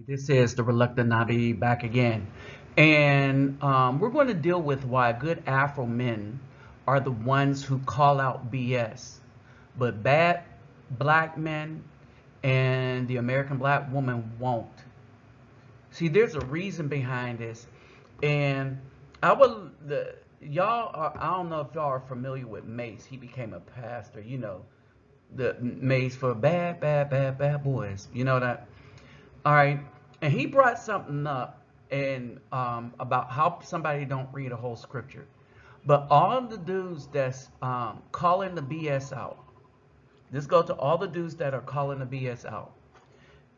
This is the Reluctant Nabi back again. And we're going to deal with why good Afro men are the ones who call out BS, but bad black men and the American black woman won't. See, there's a reason behind this. And I will, y'all are, I don't know if y'all are familiar with Mace. He became a pastor, the Mace for bad boys. You know that? All right, and he brought something up and about how somebody don't read a whole scripture, but all the dudes that's calling the BS out. This go to all the dudes that are calling the BS out.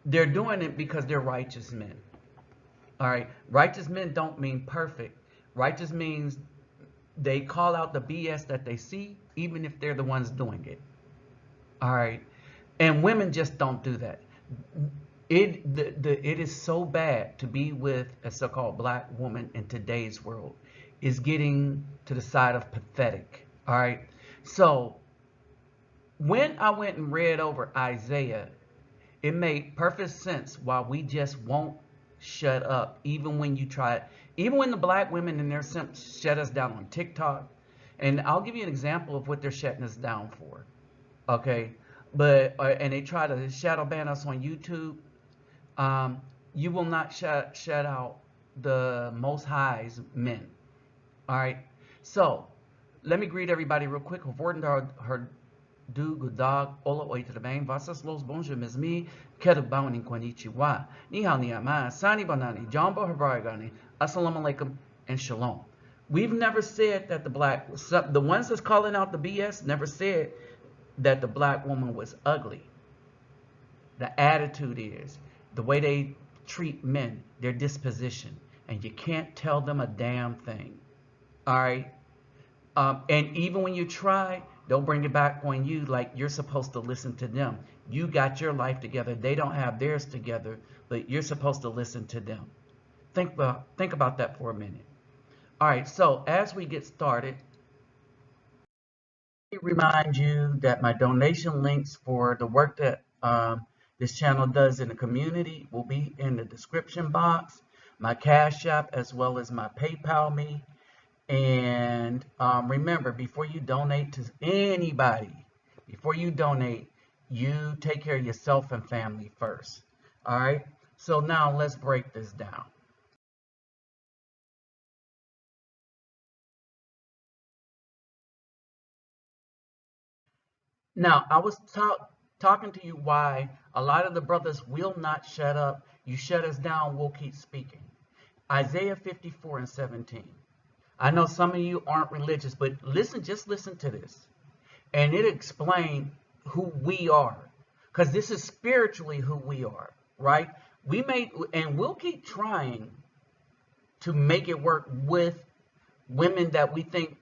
They're doing it because they're righteous men. All right, righteous men don't mean perfect. Righteous means they call out the BS that they see, even if they're the ones doing it. All right, and women just don't do that. It is so bad to be with a so-called black woman in today's world. Is getting to the side of pathetic. All right. So when I went and read over Isaiah, it made perfect sense why we just won't shut up, even when you try it. Even when the black women and their simps shut us down on TikTok, and I'll give you an example of what they're shutting us down for. Okay, but and they try to shadow ban us on YouTube. You will not shut out the Most High's men. All right. So let me greet everybody real quick. Her do good dog. Ola oi to the bang. Vasas los bonjour mes mi. Kedu bawani konnichiwa. Ni hao ni ama. Sani banani. Jumbo habarigani. Assalamu alaikum and shalom. We've never said that the ones that's calling out the BS never said that the black woman was ugly. The attitude is the way they treat men, their disposition, and you can't tell them a damn thing. All right. And even when you try, they'll bring it back on you like you're supposed to listen to them. You got your life together. They don't have theirs together, but you're supposed to listen to them. Think about that for a minute. All right. So as we get started, let me remind you that my donation links for the work that this channel does in the community will be in the description box. My Cash App as well as my PayPal me. And remember, before you donate to anybody, before you donate, you take care of yourself and family first. All right. So now let's break this down. Now, I was talking to you why a lot of the brothers will not shut up. You shut us down, we'll keep speaking. Isaiah 54 and 17. I know some of you aren't religious, but just listen to this. And it explains who we are. Because this is spiritually who we are, right? And we'll keep trying to make it work with women that we think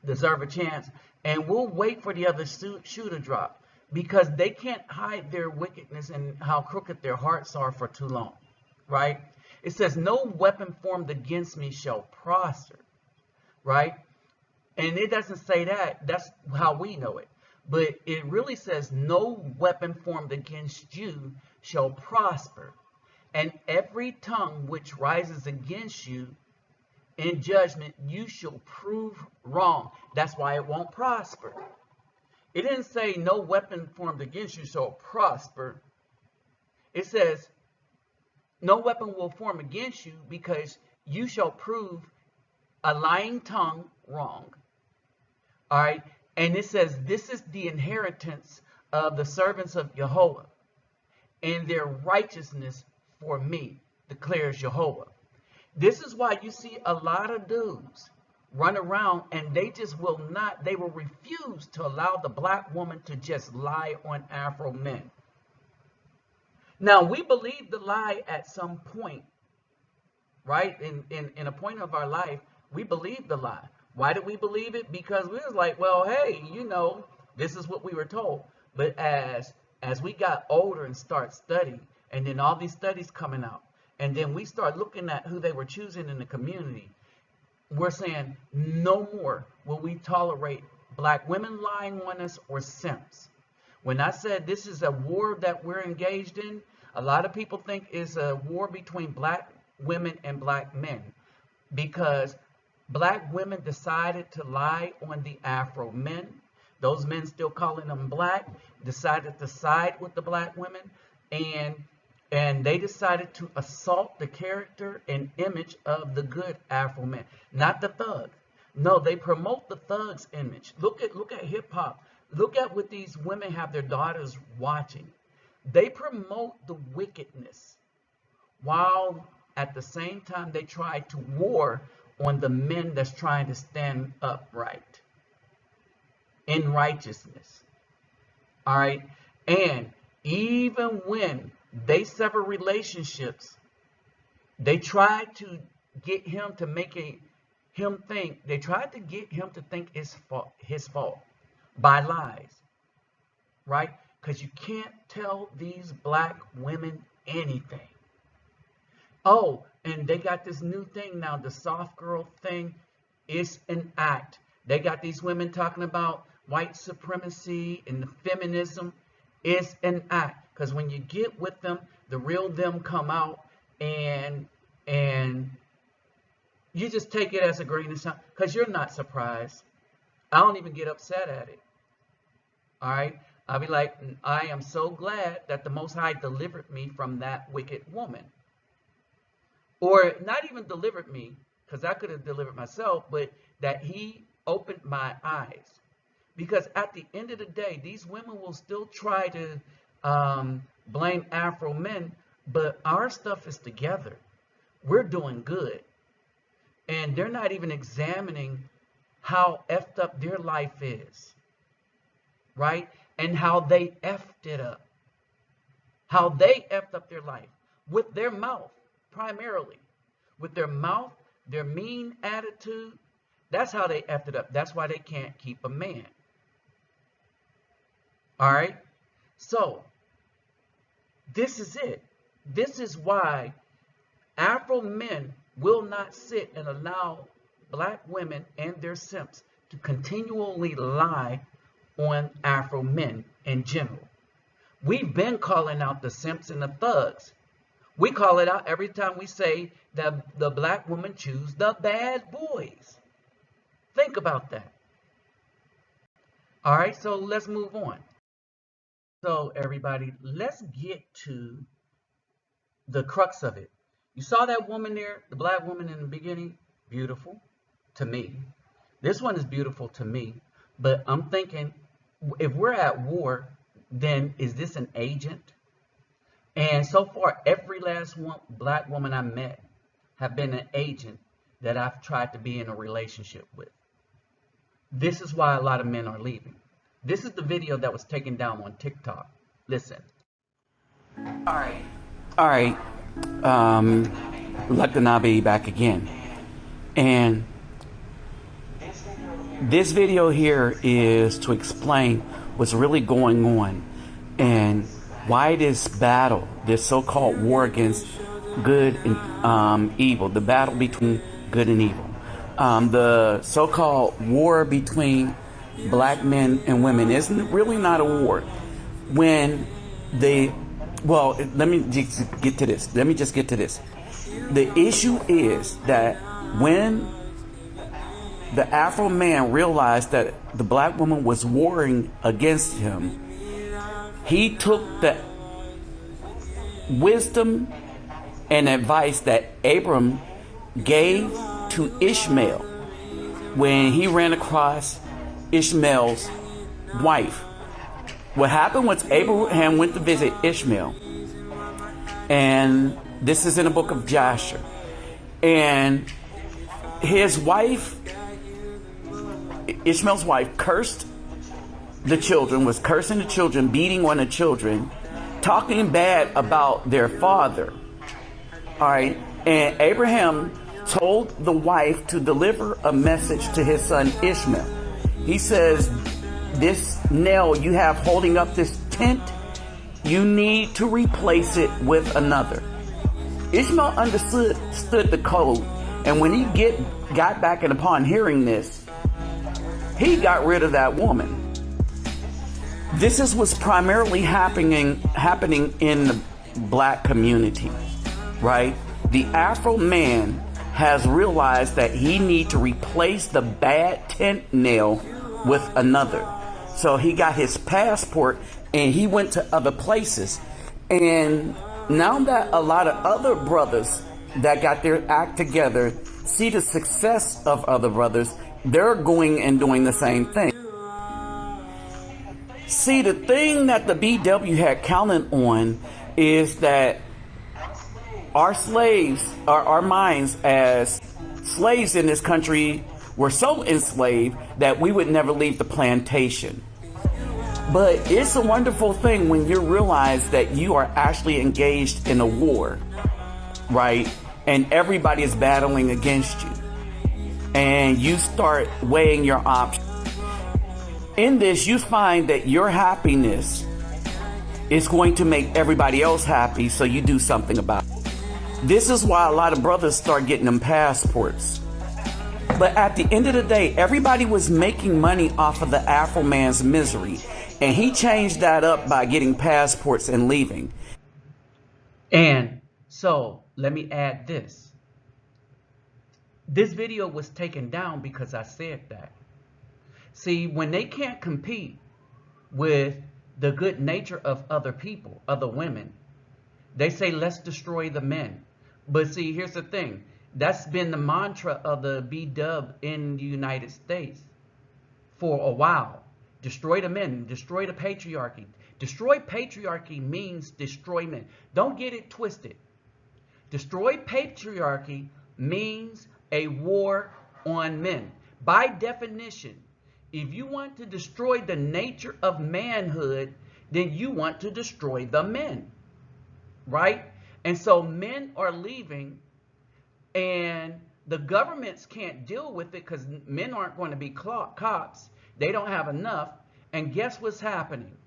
deserve a chance, and we'll wait for the other shoe to drop because they can't hide their wickedness and how crooked their hearts are for too long, right? It says, no weapon formed against me shall prosper, right? And it doesn't say that. That's how we know it. But it really says, no weapon formed against you shall prosper. And every tongue which rises against you in judgment, you shall prove wrong. That's why it won't prosper. It didn't say no weapon formed against you shall prosper. It says no weapon will form against you because you shall prove a lying tongue wrong. All right. And it says this is the inheritance of the servants of Jehovah and their righteousness for me, declares Jehovah. This is why you see a lot of dudes run around and they will refuse to allow the black woman to just lie on Afro men. Now, we believe the lie at some point, right? In a point of our life, we believe the lie. Why did we believe it? Because we was like, well, hey, this is what we were told. But as we got older and start studying, and then all these studies coming out, and then we start looking at who they were choosing in the community, we're saying no more will we tolerate black women lying on us or simps. When I said this is a war that we're engaged in, A lot of people think it's a war between black women and black men because black women decided to lie on the Afro men. Those men still calling them black, decided to side with the black women, and they decided to assault the character and image of the good Afro men, not the thug. No, they promote the thug's image. Look at hip hop. Look at what these women have their daughters watching. They promote the wickedness while at the same time they try to war on the men that's trying to stand upright in righteousness. All right. And even when they sever relationships, they try to get him to they tried to get him to think it's his fault by lies, right? Because you can't tell these black women anything. Oh, and they got this new thing now, the soft girl thing is an act. They got these women talking about white supremacy and the feminism is an act. Because when you get with them, the real them come out, and you just take it as a grain of salt because you're not surprised. I don't even get upset at it. All right. I'll be like, I am so glad that the Most High delivered me from that wicked woman. Or not even delivered me, because I could have delivered myself, but that he opened my eyes. Because at the end of the day, these women will still try to blame Afro men, but our stuff is together. We're doing good. And they're not even examining how effed up their life is, right? And how they effed it up. How they effed up their life with their mouth, primarily. With their mouth, their mean attitude. That's how they effed it up. That's why they can't keep a man. All right? So, this is it. This is why Afro men will not sit and allow black women and their simps to continually lie on Afro men in general. We've been calling out the simps and the thugs. We call it out every time we say that the black women choose the bad boys. Think about that. All right, so let's move on. So everybody, let's get to the crux of it. You saw that woman there, the black woman in the beginning? Beautiful to me. This one is beautiful to me. But I'm thinking, if we're at war, then is this an agent? And so far, every last black woman I met have been an agent that I've tried to be in a relationship with. This is why a lot of men are leaving. This is the video that was taken down on TikTok. Listen. All right. refugetemplenabi back again. And this video here is to explain what's really going on and why this battle, this so-called war against good and evil, the battle between good and evil, the so-called war between black men and women is really not a war. When let me just get to this. The issue is that when the Afro man realized that the black woman was warring against him, he took the wisdom and advice that Abram gave to Ishmael when he ran across Ishmael's wife. What happened was Abraham went to visit Ishmael, and this is in the book of Joshua, and his wife, Ishmael's wife, cursed the children, was cursing the children, beating on the children, talking bad about their father. All right. And Abraham told the wife to deliver a message to his son Ishmael. He says, this nail you have holding up this tent, you need to replace it with another. Ishmael understood the code, and when he got back and upon hearing this, he got rid of that woman. This is what's primarily happening in black community, right? The Afro man has realized that he needs to replace the bad tent nail with another. So he got his passport and he went to other places. And now that a lot of other brothers that got their act together see the success of other brothers, they're going and doing the same thing. See, the thing that the BW had counted on is that our slaves, our minds as slaves in this country were so enslaved that we would never leave the plantation. But it's a wonderful thing when you realize that you are actually engaged in a war, right? And everybody is battling against you. And you start weighing your options. In this, you find that your happiness is going to make everybody else happy, so you do something about it. This is why a lot of brothers start getting them passports. But at the end of the day, everybody was making money off of the Afro man's misery. And he changed that up by getting passports and leaving. And so let me add this. This video was taken down because I said that. See, when they can't compete with the good nature of other people, other women, they say, let's destroy the men. But see, here's the thing. That's been the mantra of the B-dub in the United States for a while. Destroy the men, destroy the patriarchy. Destroy patriarchy means destroy men. Don't get it twisted. Destroy patriarchy means a war on men. By definition, if you want to destroy the nature of manhood, then you want to destroy the men, right? And so men are leaving, and the governments can't deal with it because men aren't going to be cops. They don't have enough. And guess what's happening?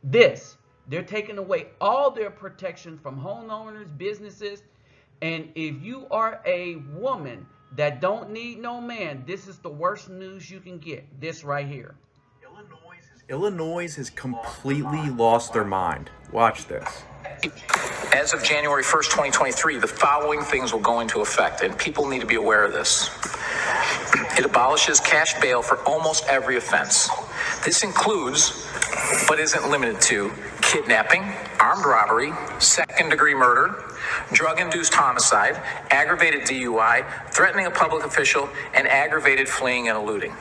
They're taking away all their protection from homeowners, businesses. And if you are a woman that don't need no man, this is the worst news you can get. This right here. Illinois has completely lost their mind. Watch this. As of January 1st, 2023, the following things will go into effect, and people need to be aware of this. It abolishes cash bail for almost every offense. This includes, but isn't limited to, kidnapping, armed robbery, second-degree murder, drug-induced homicide, aggravated DUI, threatening a public official, and aggravated fleeing and eluding.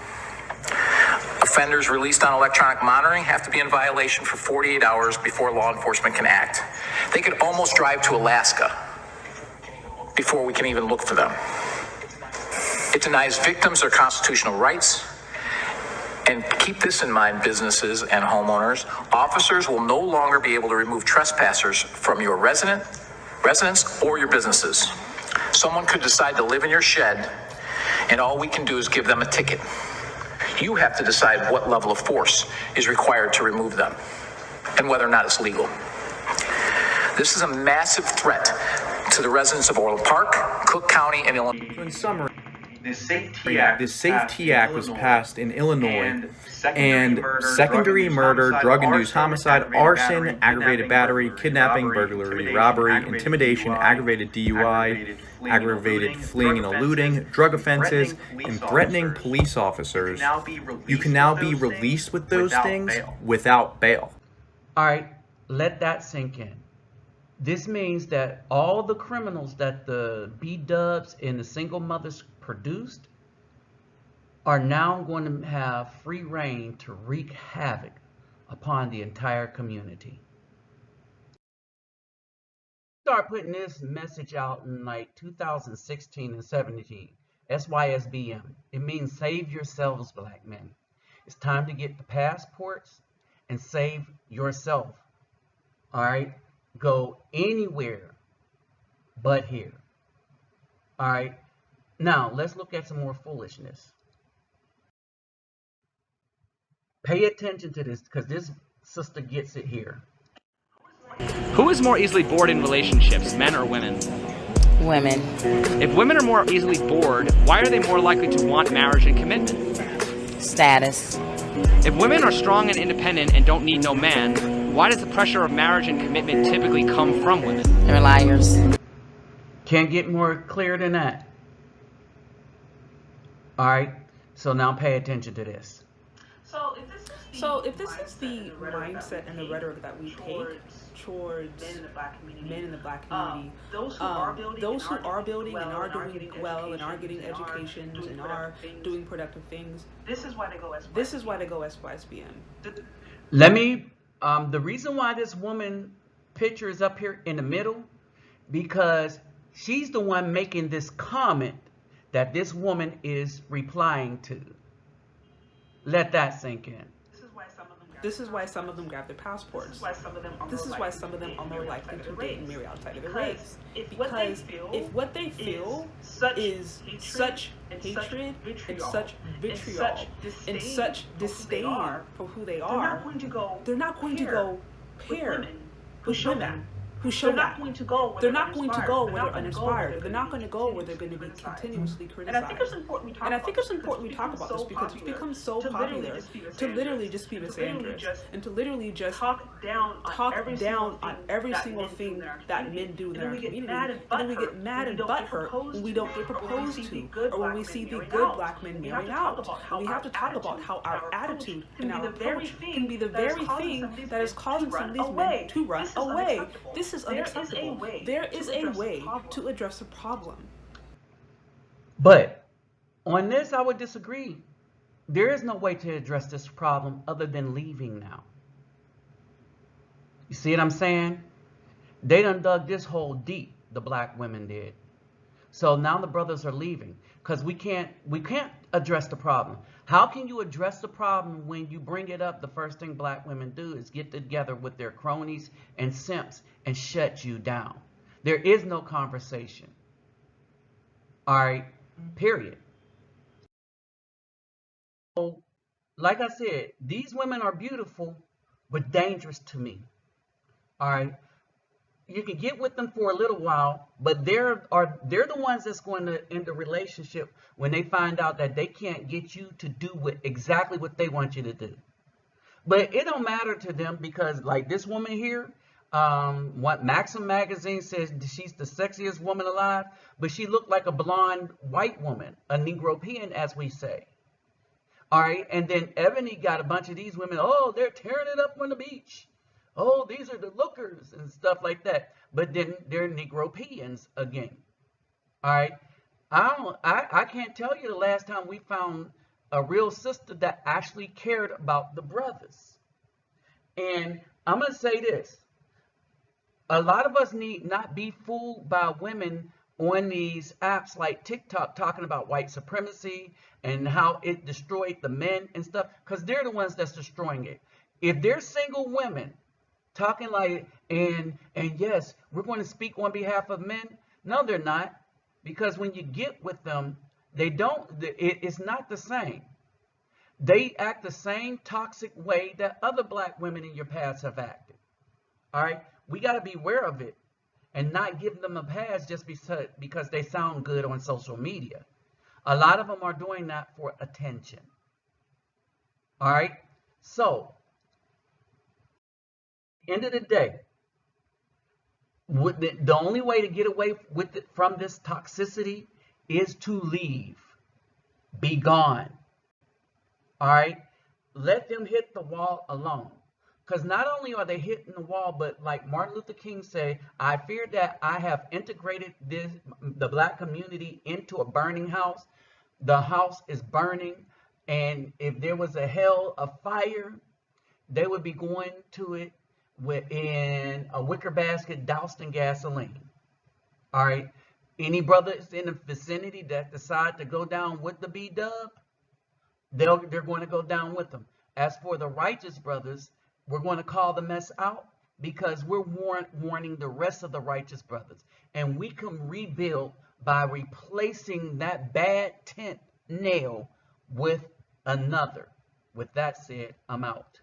Offenders released on electronic monitoring have to be in violation for 48 hours before law enforcement can act. They could almost drive to Alaska before we can even look for them. It denies victims their constitutional rights. And keep this in mind, businesses and homeowners. Officers will no longer be able to remove trespassers from your residence or your businesses. Someone could decide to live in your shed, and all we can do is give them a ticket. You have to decide what level of force is required to remove them and whether or not it's legal. This is a massive threat to the residents of Orland Park, Cook County, and Illinois. In summary, this Safety Act was passed in Illinois, and secondary murder, drug-induced homicide, arson, aggravated battery, kidnapping, burglary, robbery, intimidation, aggravated DUI, aggravated fleeing and eluding, drug offenses, and threatening police officers, you can now be released with those things without bail. All right, let that sink in. This means that all the criminals that the B-dubs and the single mothers produced are now going to have free reign to wreak havoc upon the entire community. Start putting this message out in like 2016 and 17. SYSBM. It means save yourselves, black men. It's time to get the passports and save yourself. All right? Go anywhere but here. All right? Now, let's look at some more foolishness. Pay attention to this because this sister gets it here. Who is more easily bored in relationships, men or women? Women. If women are more easily bored, why are they more likely to want marriage and commitment? Status. If women are strong and independent and don't need no man, why does the pressure of marriage and commitment typically come from women? They're liars. Can't get more clear than that. All right, so now pay attention to this. So if this is the mindset and the rhetoric that we take towards men in the black community, those who are building and are doing well and are getting educations and are doing productive things, this is why they go SYSBM. Let me, the reason why this woman picture is up here in the middle, because she's the one making this comment that this woman is replying to. Let that sink in. This is why some of them grab their passports. This is why some of them are more likely to date and marry outside of their race. Because if what they feel is such hatred and such vitriol and such disdain for who they are, they're not going to go pair with women who show that. They're not going to go where they're uninspired. They're not going to go where they're going to be continuously criticized. And I think it's important we talk about this because it's become so popular to literally just be misandrous and to literally just talk down on every single thing that men do in our community. And then we get mad and butthurt when we don't get proposed to, or when we see the good black men married out. And we have to talk about how our attitude and our approach can be the very thing that is causing some of these men to run away. This is unacceptable. There is a way to address the problem. But on this, I would disagree. There is no way to address this problem other than leaving now. You see what I'm saying? They done dug this hole deep, the black women did. So now the brothers are leaving because we can't address the problem. How can you address the problem when you bring it up? The first thing black women do is get together with their cronies and simps and shut you down. There is no conversation. All right, period. So, like I said, these women are beautiful, but dangerous to me. All right. You can get with them for a little while, but they're the ones that's going to end the relationship when they find out that they can't get you to do exactly what they want you to do. But it don't matter to them because, like this woman here, what Maxim magazine says she's the sexiest woman alive, but she looked like a blonde white woman, a Negropean, as we say. All right, and then Ebony got a bunch of these women. Oh, they're tearing it up on the beach. Oh, these are the lookers and stuff like that. But then they're Negropeans again. All right. I can't tell you the last time we found a real sister that actually cared about the brothers. And I'm going to say this. A lot of us need not be fooled by women on these apps like TikTok talking about white supremacy and how it destroyed the men and stuff, because they're the ones that's destroying it. If they're single women talking like, and yes, we're going to speak on behalf of men. No, they're not. Because when you get with them, it's not the same. They act the same toxic way that other black women in your past have acted. All right. We got to be aware of it and not give them a pass just because they sound good on social media. A lot of them are doing that for attention. All right. So, end of the day, the only way to get away with it from this toxicity is to leave. Be gone. All right? Let them hit the wall alone. Because not only are they hitting the wall, but like Martin Luther King said, I fear that I have integrated the black community into a burning house. The house is burning, and if there was a hell of fire, they would be going to it in a wicker basket doused in gasoline. All right. Any brothers in the vicinity that decide to go down with the B-dub, they're going to go down with them. As for the righteous brothers, we're going to call the mess out because we're warning the rest of the righteous brothers. And we can rebuild by replacing that bad tent nail with another. With that said, I'm out.